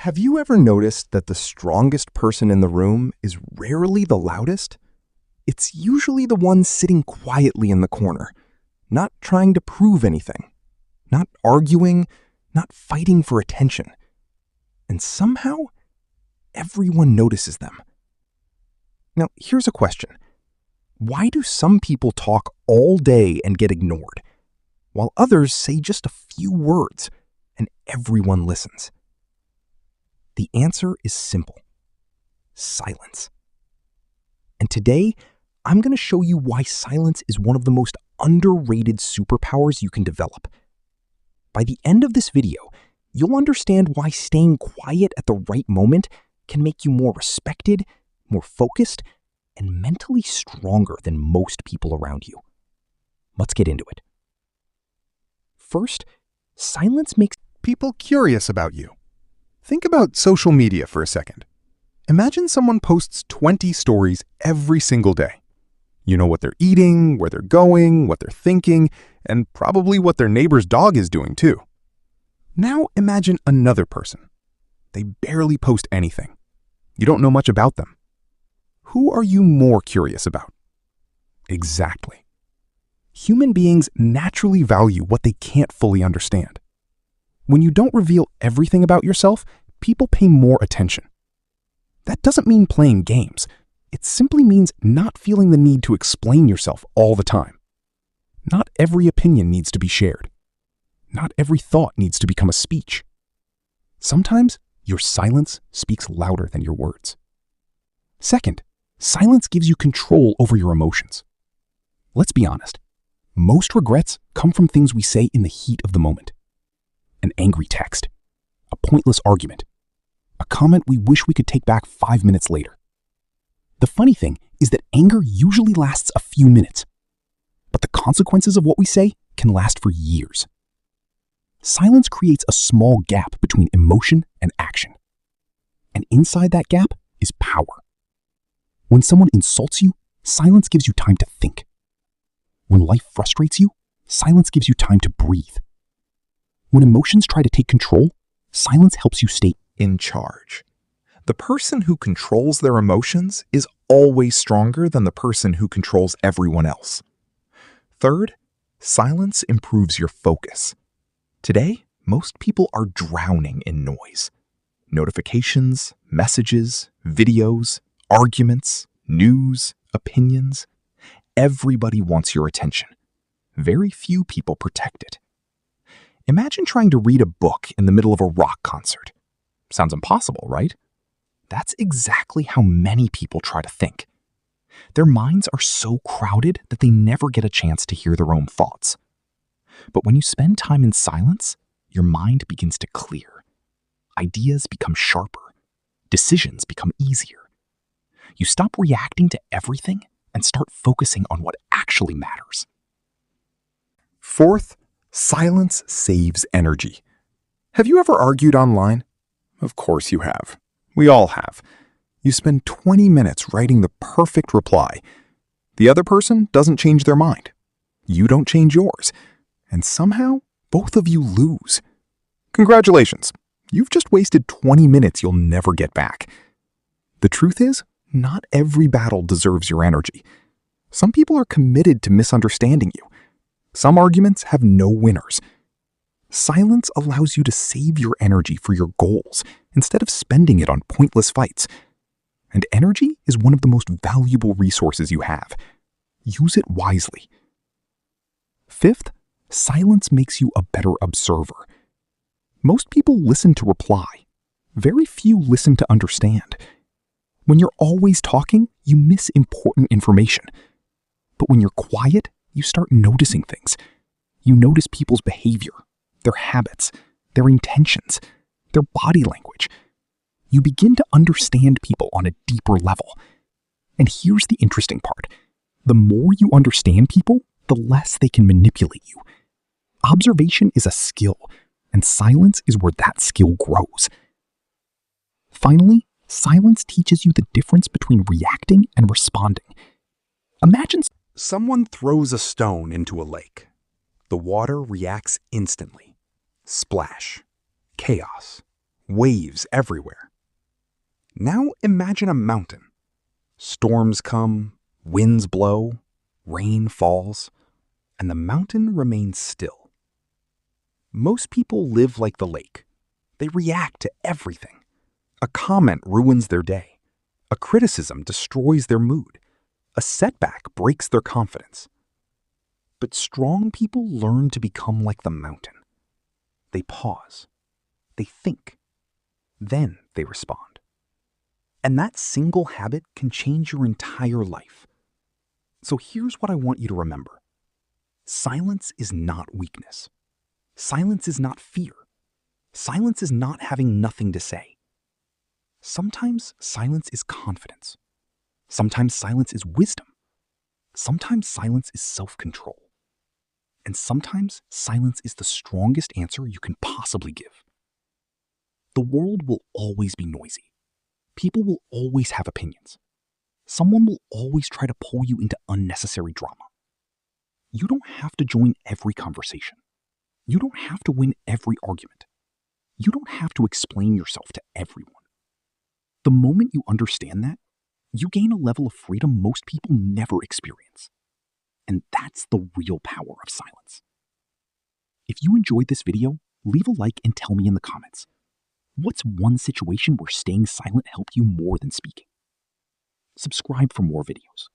Have you ever noticed that the strongest person in the room is rarely the loudest? It's usually the one sitting quietly in the corner, not trying to prove anything, not arguing, not fighting for attention. And somehow, everyone notices them. Now, here's a question. Why do some people talk all day and get ignored, while others say just a few words and everyone listens? The answer is simple: silence. And today, I'm going to show you why silence is one of the most underrated superpowers you can develop. By the end of this video, you'll understand why staying quiet at the right moment can make you more respected, more focused, and mentally stronger than most people around you. Let's get into it. First, silence makes people curious about you. Think about social media for a second. Imagine someone posts 20 stories every single day. You know what they're eating, where they're going, what they're thinking, and probably what their neighbor's dog is doing too. Now imagine another person. They barely post anything. You don't know much about them. Who are you more curious about? Exactly. Human beings naturally value what they can't fully understand. When you don't reveal everything about yourself, people pay more attention. That doesn't mean playing games. It simply means not feeling the need to explain yourself all the time. Not every opinion needs to be shared. Not every thought needs to become a speech. Sometimes your silence speaks louder than your words. Second, silence gives you control over your emotions. Let's be honest. Most regrets come from things we say in the heat of the moment. An angry text, a pointless argument, a comment we wish we could take back 5 minutes later. The funny thing is that anger usually lasts a few minutes, but the consequences of what we say can last for years. Silence creates a small gap between emotion and action. And inside that gap is power. When someone insults you, silence gives you time to think. When life frustrates you, silence gives you time to breathe. When emotions try to take control, silence helps you stay in charge. The person who controls their emotions is always stronger than the person who controls everyone else. Third, silence improves your focus. Today, most people are drowning in noise. Notifications, messages, videos, arguments, news, opinions. Everybody wants your attention. Very few people protect it. Imagine trying to read a book in the middle of a rock concert. Sounds impossible, right? That's exactly how many people try to think. Their minds are so crowded that they never get a chance to hear their own thoughts. But when you spend time in silence, your mind begins to clear. Ideas become sharper. Decisions become easier. You stop reacting to everything and start focusing on what actually matters. Fourth, silence saves energy. Have you ever argued online? Of course you have. We all have. You spend 20 minutes writing the perfect reply. The other person doesn't change their mind. You don't change yours. And somehow, both of you lose. Congratulations. You've just wasted 20 minutes you'll never get back. The truth is, not every battle deserves your energy. Some people are committed to misunderstanding you. Some arguments have no winners. Silence allows you to save your energy for your goals instead of spending it on pointless fights. And energy is one of the most valuable resources you have. Use it wisely. Fifth, silence makes you a better observer. Most people listen to reply. Very few listen to understand. When you're always talking, you miss important information. But when you're quiet, you start noticing things. You notice people's behavior, their habits, their intentions, their body language. You begin to understand people on a deeper level. And here's the interesting part. The more you understand people, the less they can manipulate you. Observation is a skill, and silence is where that skill grows. Finally, silence teaches you the difference between reacting and responding. Imagine someone throws a stone into a lake. The water reacts instantly. Splash. Chaos. waves everywhere. Now imagine a mountain. Storms come, winds blow, rain falls, and the mountain remains still. Most people live like the lake. They react to everything. A comment ruins their day. A criticism destroys their mood. A setback breaks their confidence. But strong people learn to become like the mountain. They pause. They think. Then they respond. And that single habit can change your entire life. So here's what I want you to remember. Silence is not weakness. Silence is not fear. Silence is not having nothing to say. Sometimes silence is confidence. Sometimes silence is wisdom. Sometimes silence is self-control. And sometimes silence is the strongest answer you can possibly give. The world will always be noisy. People will always have opinions. Someone will always try to pull you into unnecessary drama. You don't have to join every conversation. You don't have to win every argument. You don't have to explain yourself to everyone. The moment you understand that, you gain a level of freedom most people never experience. And that's the real power of silence. If you enjoyed this video, leave a like and tell me in the comments. What's one situation where staying silent helped you more than speaking? Subscribe for more videos.